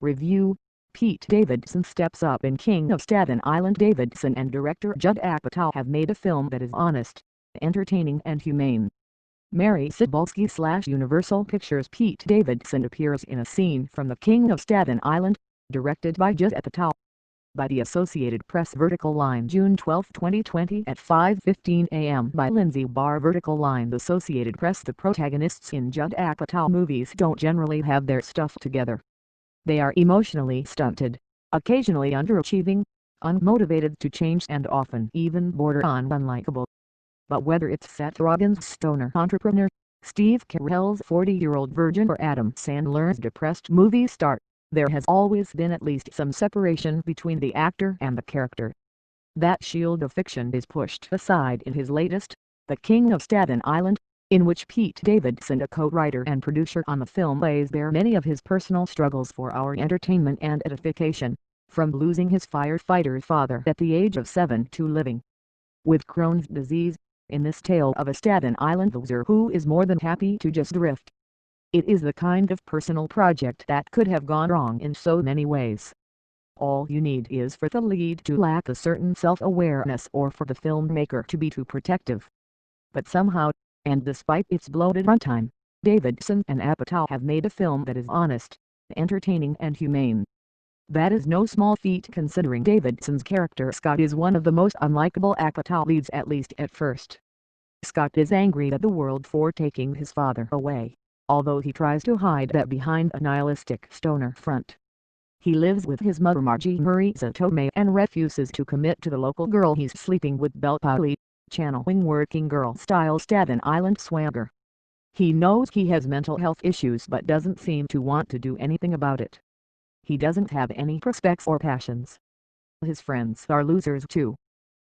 Review: Pete Davidson steps up in King of Staten Island. Davidson and director Judd Apatow have made a film that is honest, entertaining and humane. Mary Cybulski/Universal Pictures. Pete Davidson appears in a scene from The King of Staten Island, directed by Judd Apatow. By the Associated Press. Vertical line June 12, 2020 at 5:15 a.m. By Lindsay Barr. Vertical line The Associated Press. The protagonists in Judd Apatow movies don't generally have their stuff together. They are emotionally stunted, occasionally underachieving, unmotivated to change and often even border on unlikable. But whether it's Seth Rogen's stoner entrepreneur, Steve Carell's 40-year-old virgin or Adam Sandler's depressed movie star, there has always been at least some separation between the actor and the character. That shield of fiction is pushed aside in his latest, The King of Staten Island, in which Pete Davidson, a co-writer and producer on the film, lays bare many of his personal struggles for our entertainment and edification, from losing his firefighter father at the age of 7 to living with Crohn's disease, in this tale of a Staten Island loser who is more than happy to just drift. It is the kind of personal project that could have gone wrong in so many ways. All you need is for the lead to lack a certain self-awareness or for the filmmaker to be too protective. But somehow, and despite its bloated runtime, Davidson and Apatow have made a film that is honest, entertaining and humane. That is no small feat considering Davidson's character Scott is one of the most unlikable Apatow leads, at least at first. Scott is angry at the world for taking his father away, although he tries to hide that behind a nihilistic stoner front. He lives with his mother Margie Marisa Tomei and refuses to commit to the local girl he's sleeping with, Belle Polly, channeling working girl-style Staten Island swagger. He knows he has mental health issues but doesn't seem to want to do anything about it. He doesn't have any prospects or passions. His friends are losers too.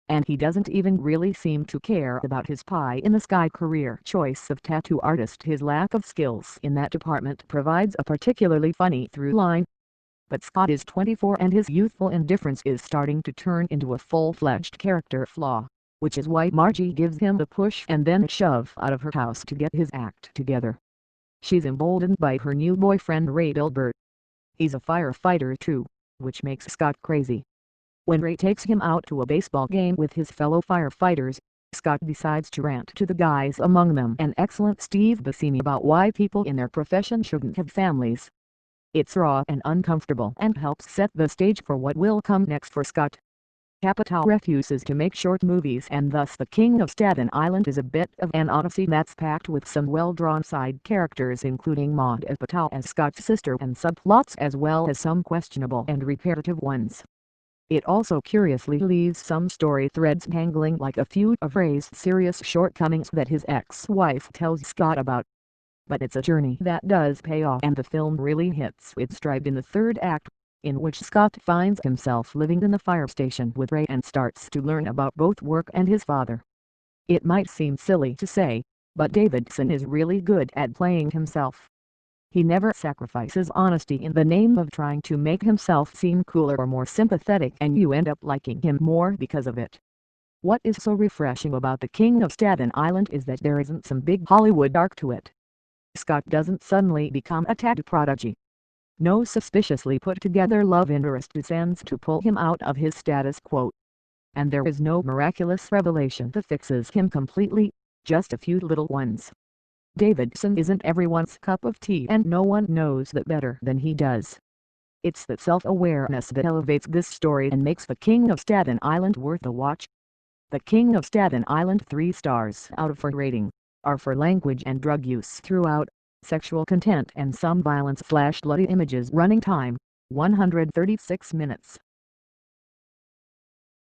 And he doesn't even really seem to care about his pie-in-the-sky career choice of tattoo artist. His lack of skills in that department provides a particularly funny through line. But Scott is 24 and his youthful indifference is starting to turn into a full-fledged character flaw, which is why Margie gives him the push and then shove out of her house to get his act together. She's emboldened by her new boyfriend Ray Dilbert. He's a firefighter too, which makes Scott crazy. When Ray takes him out to a baseball game with his fellow firefighters, Scott decides to rant to the guys, among them an excellent Steve Buscemi, about why people in their profession shouldn't have families. It's raw and uncomfortable and helps set the stage for what will come next for Scott. Apatow refuses to make short movies, and thus The King of Staten Island is a bit of an odyssey that's packed with some well-drawn side characters, including Maud Apatow as Scott's sister, and subplots as well as some questionable and repetitive ones. It also curiously leaves some story threads hanging, like a few of Ray's serious shortcomings that his ex-wife tells Scott about. But it's a journey that does pay off, and the film really hits its stride in the third act, in which Scott finds himself living in the fire station with Ray and starts to learn about both work and his father. It might seem silly to say, but Davidson is really good at playing himself. He never sacrifices honesty in the name of trying to make himself seem cooler or more sympathetic, and you end up liking him more because of it. What is so refreshing about The King of Staten Island is that there isn't some big Hollywood arc to it. Scott doesn't suddenly become a tattoo prodigy. No suspiciously put-together love interest descends to pull him out of his status quo. And there is no miraculous revelation that fixes him completely, just a few little ones. Davidson isn't everyone's cup of tea, and no one knows that better than he does. It's that self-awareness that elevates this story and makes The King of Staten Island worth a watch. The King of Staten Island 3 stars out of 4 rating are for language and drug use throughout, sexual content and some violence/bloody images. Running time, 136 minutes.